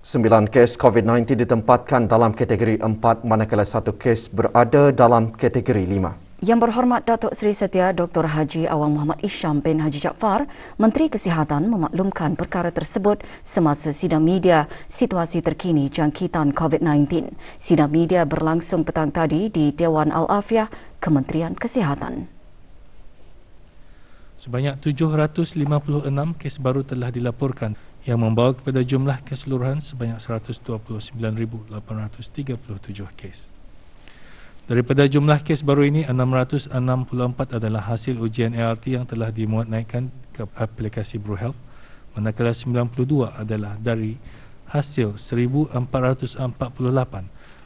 9 kes COVID-19 ditempatkan dalam kategori 4 manakala 1 kes berada dalam kategori 5. Yang Berhormat Datuk Seri Setia Dr. Haji Awang Muhammad Isham bin Haji Jaafar, Menteri Kesihatan memaklumkan perkara tersebut semasa sidang media situasi terkini jangkitan COVID-19. Sidang media berlangsung petang tadi di Dewan Al-Afiah Kementerian Kesihatan. Sebanyak 756 kes baru telah dilaporkan yang membawa kepada jumlah keseluruhan sebanyak 129,837 kes. Daripada jumlah kes baru ini, 664 adalah hasil ujian ART yang telah dimuat naikkan ke aplikasi BruHealth, manakala 92 adalah dari hasil 1,448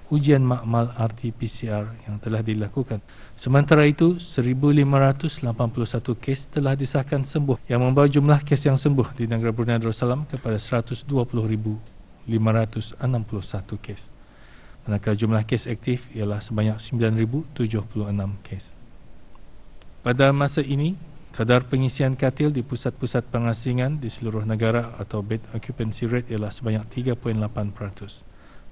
ujian makmal RT-PCR yang telah dilakukan. Sementara itu, 1,581 kes telah disahkan sembuh yang membawa jumlah kes yang sembuh di negara Brunei Darussalam kepada 120,561 kes. Manakala jumlah kes aktif ialah sebanyak 9,076 kes. Pada masa ini, kadar pengisian katil di pusat-pusat pengasingan di seluruh negara atau bed occupancy rate ialah sebanyak 3.8%.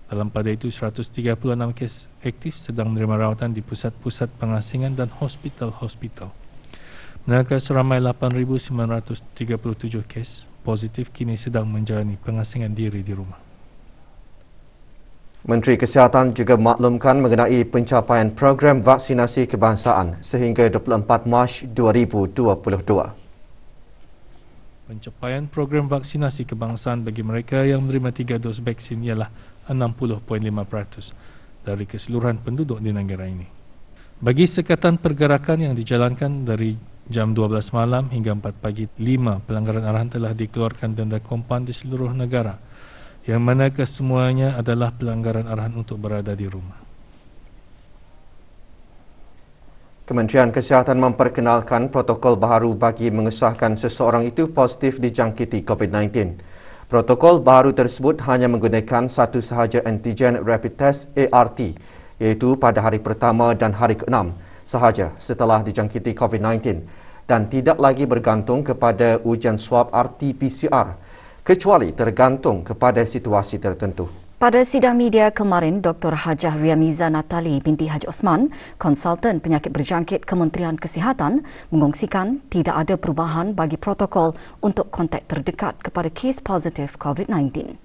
Dalam pada itu, 136 kes aktif sedang menerima rawatan di pusat-pusat pengasingan dan hospital-hospital. Manakala seramai 8,937 kes positif kini sedang menjalani pengasingan diri di rumah. Menteri Kesihatan juga maklumkan mengenai pencapaian program vaksinasi kebangsaan sehingga 24 Mac 2022. Pencapaian program vaksinasi kebangsaan bagi mereka yang menerima 3 dos vaksin ialah 60.5% dari keseluruhan penduduk di negara ini. Bagi sekatan pergerakan yang dijalankan dari jam 12 malam hingga 4 pagi, 5 pelanggaran arahan telah dikeluarkan denda kompaun di seluruh negara, yang mana kesemuanya adalah pelanggaran arahan untuk berada di rumah. Kementerian Kesihatan memperkenalkan protokol baharu bagi mengesahkan seseorang itu positif dijangkiti COVID-19. Protokol baharu tersebut hanya menggunakan satu sahaja antigen rapid test ART, iaitu pada hari pertama dan hari ke-6 sahaja setelah dijangkiti COVID-19 dan tidak lagi bergantung kepada ujian swab RT-PCR, kecuali tergantung kepada situasi tertentu. Pada sidang media kemarin, Dr. Hajah Riamiza Natali binti Haji Osman, konsultan penyakit berjangkit Kementerian Kesihatan, mengongsikan tidak ada perubahan bagi protokol untuk kontak terdekat kepada kes positif COVID-19.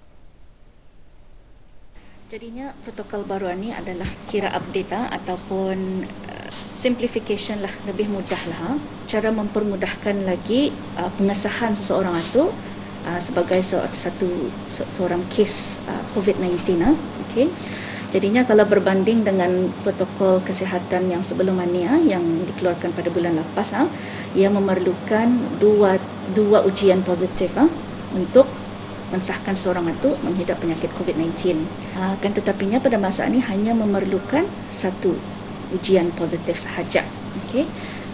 Jadinya protokol baru ini adalah kira update ataupun simplification lah, lebih mudah lah. Cara mempermudahkan lagi pengesahan seseorang itu sebagai seorang kes COVID-19. Okay. Jadinya kalau berbanding dengan protokol kesihatan yang sebelum ini yang dikeluarkan pada bulan lepas, ia memerlukan dua ujian positif untuk mensahkan seorang itu menghidap penyakit COVID-19. Akan tetapinya pada masa ini hanya memerlukan satu ujian positif sahaja. Okay.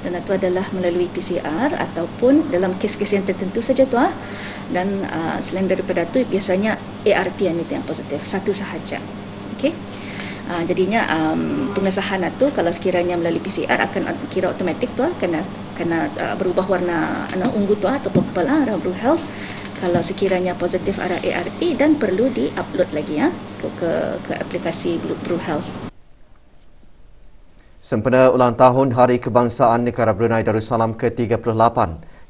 Dan itu adalah melalui PCR ataupun dalam kes-kes yang tertentu saja tu. Dan selain daripada itu biasanya ART yang positif, satu sahaja. Okey. Jadinya pengesahan itu kalau sekiranya melalui PCR akan kira automatik tu kena berubah warna ungu tu atau purple arah BruHealth. Kalau sekiranya positif arah ART dan perlu di-upload lagi ke aplikasi BruHealth. Sempena ulang tahun Hari Kebangsaan Negara Brunei Darussalam ke-38,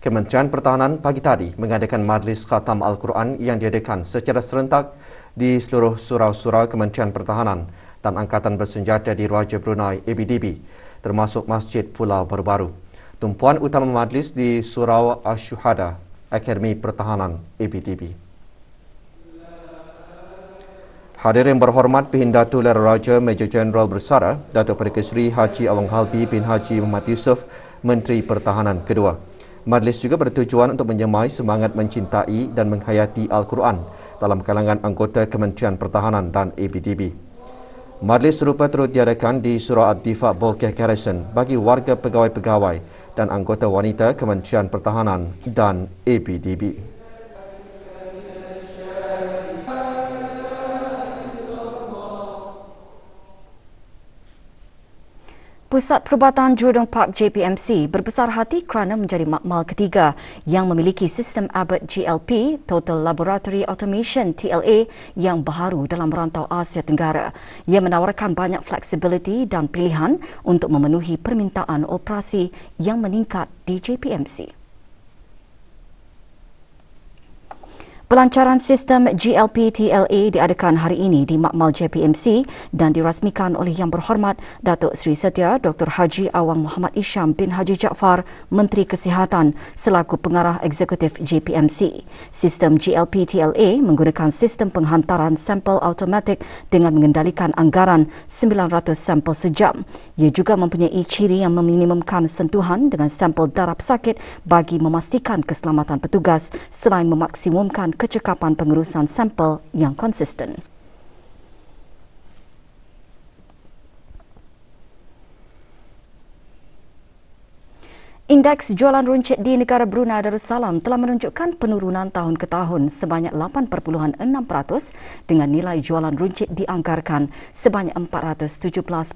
Kementerian Pertahanan pagi tadi mengadakan majlis khatam Al-Quran yang diadakan secara serentak di seluruh surau-surau Kementerian Pertahanan dan Angkatan Bersenjata di Raja Brunei ABDB, termasuk Masjid Pulau Baru-Baru. Tumpuan utama majlis di Surau Asy-Syuhada, Akademi Pertahanan ABDB. Hadirin berhormat, Pihindatu Lara Raja Major Jeneral Bersara Datuk Perdana Seri Haji Awang Halbi bin Haji Muhammad Yusof, Menteri Pertahanan kedua. Majlis juga bertujuan untuk menyemai semangat mencintai dan menghayati Al-Quran dalam kalangan anggota Kementerian Pertahanan dan ABDB. Majlis serupa turut diadakan di Surau Ad-Difa' Bolkiah Garrison bagi warga pegawai-pegawai dan anggota wanita Kementerian Pertahanan dan ABDB. Pusat Perubatan Jurudong Park JPMC berbesar hati kerana menjadi makmal ketiga yang memiliki sistem Abbott GLP Total Laboratory Automation TLA yang baharu dalam rantau Asia Tenggara. Ia menawarkan banyak fleksibiliti dan pilihan untuk memenuhi permintaan operasi yang meningkat di JPMC. Pelancaran sistem GLP TLA diadakan hari ini di Makmal JPMC dan dirasmikan oleh Yang Berhormat Datuk Seri Setia Dr. Haji Awang Muhammad Isham bin Haji Jaafar, Menteri Kesihatan selaku Pengarah Eksekutif JPMC. Sistem GLP TLA menggunakan sistem penghantaran sampel automatik dengan mengendalikan anggaran 900 sampel sejam. Ia juga mempunyai ciri yang meminimumkan sentuhan dengan sampel darah pesakit bagi memastikan keselamatan petugas selain memaksimumkan kecekapan pengurusan sampel yang konsisten. Indeks jualan runcit di negara Brunei Darussalam telah menunjukkan penurunan tahun ke tahun sebanyak 8.6% dengan nilai jualan runcit dianggarkan sebanyak 417.1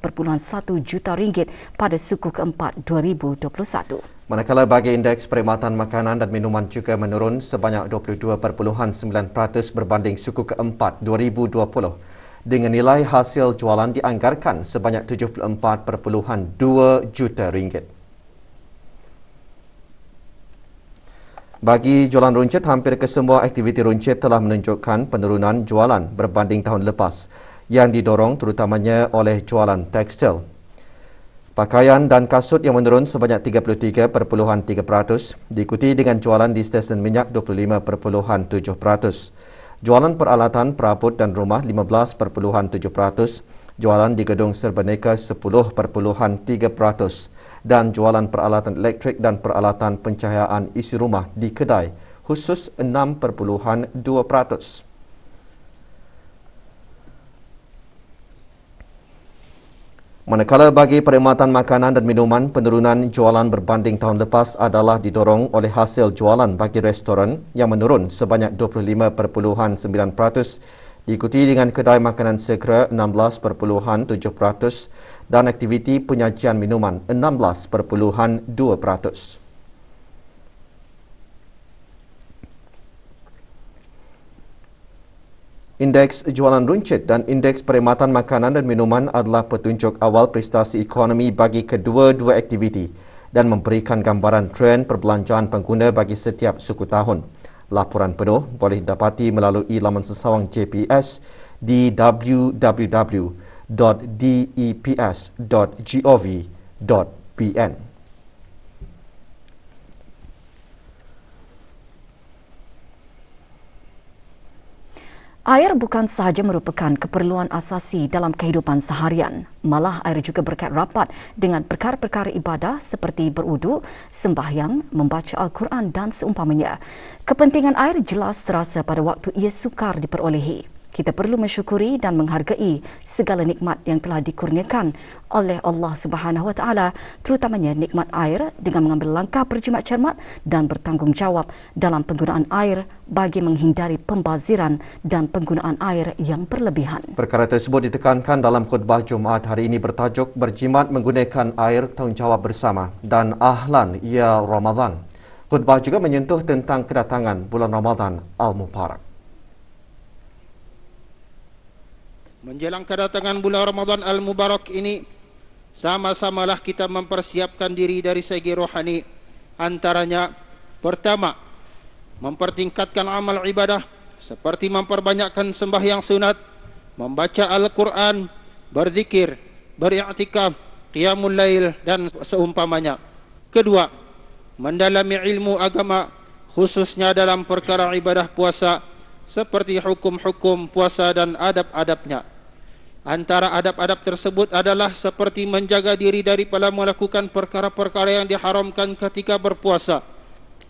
juta ringgit pada suku keempat 2021. Manakala bagi indeks perkhidmatan makanan dan minuman juga menurun sebanyak 22.9% berbanding suku keempat 2020 dengan nilai hasil jualan dianggarkan sebanyak 74.2 juta ringgit. Bagi jualan runcit, hampir kesemua aktiviti runcit telah menunjukkan penurunan jualan berbanding tahun lepas yang didorong terutamanya oleh jualan tekstil. Pakaian dan kasut yang menurun sebanyak 33.3%, diikuti dengan jualan di stesen minyak 25.7%, jualan peralatan perabot dan rumah 15.7%, jualan di gedung serbaneka 10.3%, dan jualan peralatan elektrik dan peralatan pencahayaan isi rumah di kedai khusus 6.2%. Manakala bagi perkhidmatan makanan dan minuman, penurunan jualan berbanding tahun lepas adalah didorong oleh hasil jualan bagi restoran yang menurun sebanyak 25.9%, diikuti dengan kedai makanan segera 16.7% dan aktiviti penyajian minuman 16.2%. Indeks jualan runcit dan indeks perkhidmatan makanan dan minuman adalah petunjuk awal prestasi ekonomi bagi kedua-dua aktiviti dan memberikan gambaran tren perbelanjaan pengguna bagi setiap suku tahun. Laporan penuh boleh didapati melalui laman sesawang JPS di www.deps.gov.bn. Air bukan sahaja merupakan keperluan asasi dalam kehidupan seharian, malah air juga berkait rapat dengan perkara-perkara ibadah seperti berwuduk, sembahyang, membaca Al-Quran dan seumpamanya. Kepentingan air jelas terasa pada waktu ia sukar diperolehi. Kita perlu mensyukuri dan menghargai segala nikmat yang telah dikurniakan oleh Allah Subhanahu Wa Taala, terutamanya nikmat air dengan mengambil langkah berjimat cermat dan bertanggungjawab dalam penggunaan air bagi menghindari pembaziran dan penggunaan air yang berlebihan. Perkara tersebut ditekankan dalam khutbah Jumaat hari ini bertajuk Berjimat Menggunakan Air Tanggungjawab Bersama dan Ahlan Ya Ramadan. Khutbah juga menyentuh tentang kedatangan bulan Ramadan Al-Mubarak. Menjelang kedatangan bulan Ramadan Al-Mubarak ini, sama-samalah kita mempersiapkan diri dari segi rohani. Antaranya, pertama, mempertingkatkan amal ibadah seperti memperbanyakkan sembahyang sunat, membaca Al-Quran, berzikir, beriktikaf, qiyamul lail dan seumpamanya. Kedua, mendalami ilmu agama khususnya dalam perkara ibadah puasa seperti hukum-hukum puasa dan adab-adabnya. Antara adab-adab tersebut adalah seperti menjaga diri daripada melakukan perkara-perkara yang diharamkan ketika berpuasa,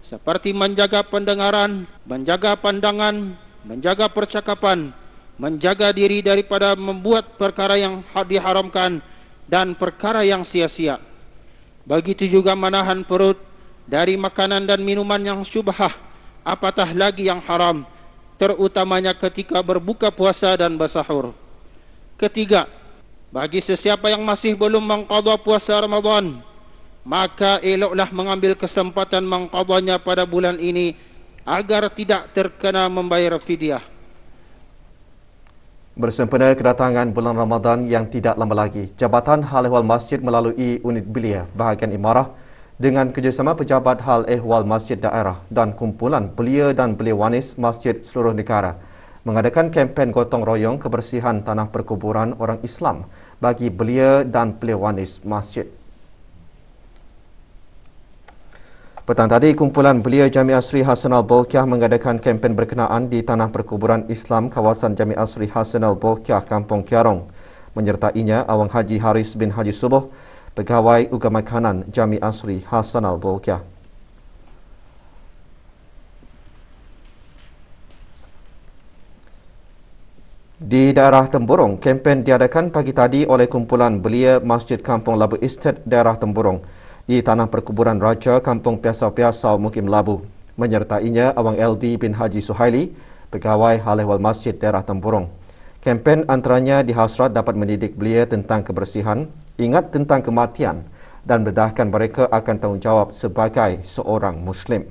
seperti menjaga pendengaran, menjaga pandangan, menjaga percakapan, menjaga diri daripada membuat perkara yang diharamkan dan perkara yang sia-sia. Begitu juga menahan perut dari makanan dan minuman yang syubhah, apatah lagi yang haram, terutamanya ketika berbuka puasa dan bersahur. Ketiga, Bagi sesiapa yang masih belum mengqadha puasa Ramadan, maka eloklah mengambil kesempatan mengqadhanya pada bulan ini agar tidak terkena membayar fidyah. Bersempena kedatangan bulan Ramadan yang tidak lama lagi, Jabatan Hal Ehwal Masjid melalui unit belia bahagian Imarah dengan kerjasama Pejabat Hal Ehwal Masjid Daerah dan kumpulan belia dan belia wanis masjid seluruh negara mengadakan kempen gotong royong kebersihan tanah perkuburan orang Islam bagi belia dan belia wanis masjid. Petang tadi, kumpulan belia Jami Asri Hasan Al-Bolkiah mengadakan kempen berkenaan di tanah perkuburan Islam kawasan Jami Asri Hasan Al-Bolkiah, Kampung Kiarong. Menyertainya Awang Haji Haris bin Haji Subuh, Pegawai Ugama Kanan Jami Asri Hasan Al-Bolkiah. Di daerah Temburong, kempen diadakan pagi tadi oleh kumpulan belia Masjid Kampung Labu Estate daerah Temburong di tanah perkuburan Raja Kampung Piasau-Piasau Mukim Labu. Menyertainya Awang LD bin Haji Suhaili, Pegawai Hal Ehwal Masjid daerah Temburong. Kempen antaranya dihasrat dapat mendidik belia tentang kebersihan, ingat tentang kematian dan mendedahkan mereka akan tanggungjawab sebagai seorang Muslim.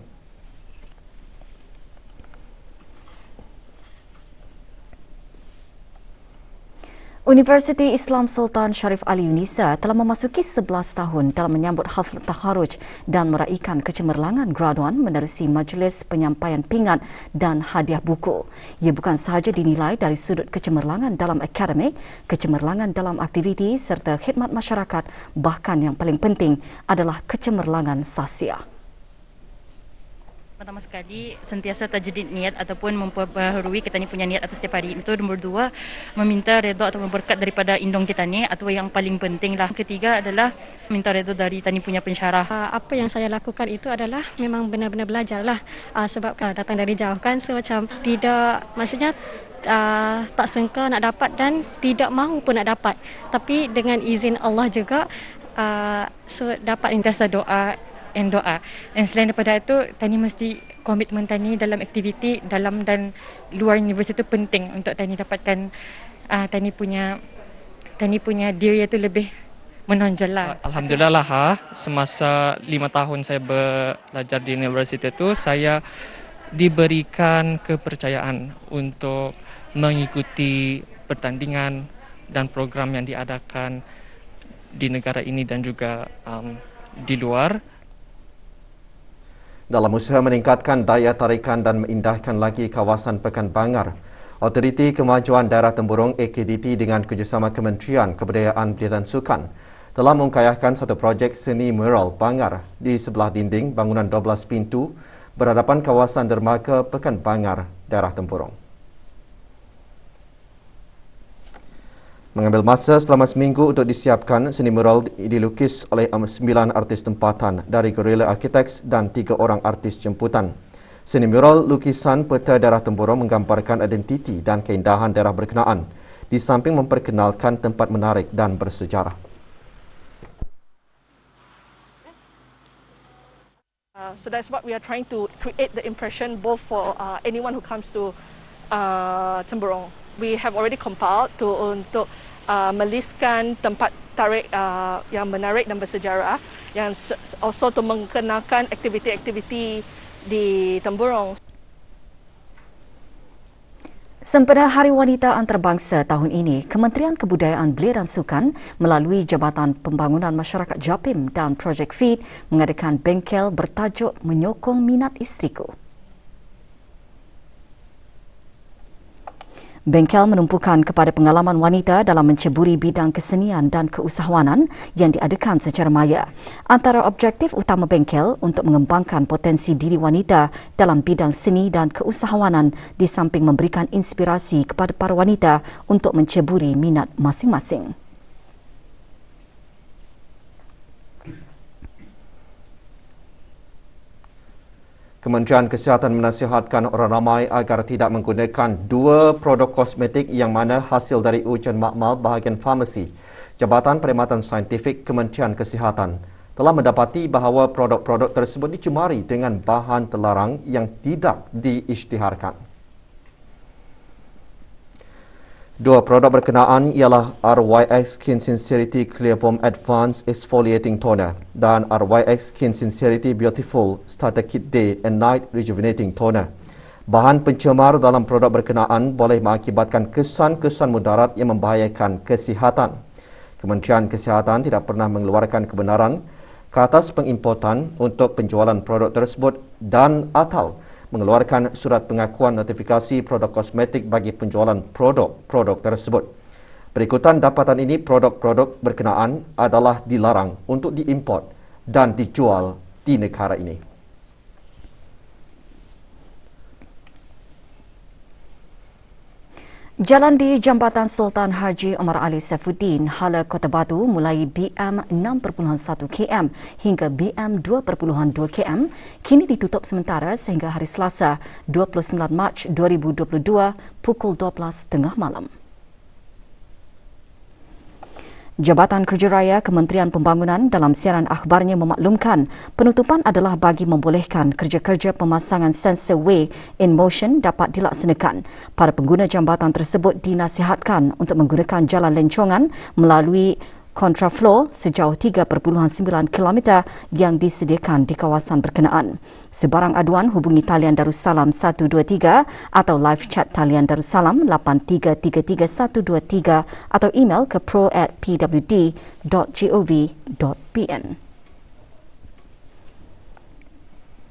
Universiti Islam Sultan Sharif Ali Unisa telah memasuki 11 tahun dalam menyambut hafla takharuj dan meraikan kecemerlangan graduan menerusi majlis penyampaian pingat dan hadiah buku. Ia bukan sahaja dinilai dari sudut kecemerlangan dalam akademik, kecemerlangan dalam aktiviti serta khidmat masyarakat, bahkan yang paling penting adalah kecemerlangan sahsia. Pertama sekali, sentiasa tajdid niat ataupun memperbaharui kita ni punya niat atau setiap hari. Itu nombor dua, meminta redha atau berkat daripada indung kita ni atau yang paling penting lah. Ketiga adalah minta redha dari tani punya pensyarah. Apa yang saya lakukan itu adalah memang benar-benar belajar lah. Sebab datang dari jauh kan, so macam tidak, maksudnya tak sangka nak dapat dan tidak mahu pun nak dapat. Tapi dengan izin Allah juga, so dapat sentiasa doa. Dan selain daripada itu, tani mesti komitmen tani dalam aktiviti dalam dan luar universiti itu penting untuk tani dapatkan tani punya diri itu lebih menonjol lah. Alhamdulillah lah, semasa 5 tahun saya belajar di universiti itu, saya diberikan kepercayaan untuk mengikuti pertandingan dan program yang diadakan di negara ini dan juga di luar. Dalam usaha meningkatkan daya tarikan dan meindahkan lagi kawasan Pekan Bangar, Otoriti Kemajuan Daerah Temburong AKDT dengan kerjasama Kementerian Kebudayaan Belia dan Sukan telah mengkayahkan satu projek seni mural Bangar di sebelah dinding bangunan 12 pintu berhadapan kawasan dermaga Pekan Bangar, Daerah Temburong. Mengambil masa selama seminggu untuk disiapkan, seni mural dilukis oleh 9 artis tempatan dari Guerrilla Architects dan 3 orang artis jemputan. Seni mural lukisan peta daerah Temburong menggambarkan identiti dan keindahan daerah berkenaan, di samping memperkenalkan tempat menarik dan bersejarah. So that's what we are trying to create the impression both for anyone who comes to Temburong. We have already compiled untuk meliskan tempat tarik yang menarik dan bersejarah, yang also to mengenalkan aktiviti-aktiviti di Temburong. Sempena Hari Wanita Antarabangsa tahun ini, Kementerian Kebudayaan Belia dan Sukan melalui Jabatan Pembangunan Masyarakat JAPIM dan Projek FEED mengadakan bengkel bertajuk Menyokong Minat Isteriku. Bengkel menumpukan kepada pengalaman wanita dalam menceburi bidang kesenian dan keusahawanan yang diadakan secara maya. Antara objektif utama bengkel untuk mengembangkan potensi diri wanita dalam bidang seni dan keusahawanan di samping memberikan inspirasi kepada para wanita untuk menceburi minat masing-masing. Kementerian Kesihatan menasihatkan orang ramai agar tidak menggunakan 2 produk kosmetik yang mana hasil dari ujian makmal bahagian farmasi. Jabatan Perkhidmatan Saintifik Kementerian Kesihatan telah mendapati bahawa produk-produk tersebut dicemari dengan bahan terlarang yang tidak diisytiharkan. Dua produk berkenaan ialah RYX Skin Sincerity Clear Foam Advanced Exfoliating Toner dan RYX Skin Sincerity Beautiful Starter Kit Day and Night Rejuvenating Toner. Bahan pencemar dalam produk berkenaan boleh mengakibatkan kesan-kesan mudarat yang membahayakan kesihatan. Kementerian Kesihatan tidak pernah mengeluarkan kebenaran ke atas pengimportan untuk penjualan produk tersebut dan atau mengeluarkan surat pengakuan notifikasi produk kosmetik bagi penjualan produk tersebut. Berikutan dapatan ini, produk-produk berkenaan adalah dilarang untuk diimport dan dijual di negara ini. Jalan di Jambatan Sultan Haji Omar Ali Saifuddin, Hala Kota Batu mulai BM 6.1 km hingga BM 2.2 km kini ditutup sementara sehingga hari Selasa 29 Mac 2022 pukul 12.30 malam. Jabatan Kerja Raya Kementerian Pembangunan dalam siaran akhbarnya memaklumkan penutupan adalah bagi membolehkan kerja-kerja pemasangan sensor way in motion dapat dilaksanakan. Para pengguna jambatan tersebut dinasihatkan untuk menggunakan jalan lencongan melalui kontraflow sejauh 3.9 km yang disediakan di kawasan berkenaan. Sebarang aduan hubungi talian Darussalam 123 atau live chat talian Darussalam 8333 123 atau email ke pro@pwd.gov.pn.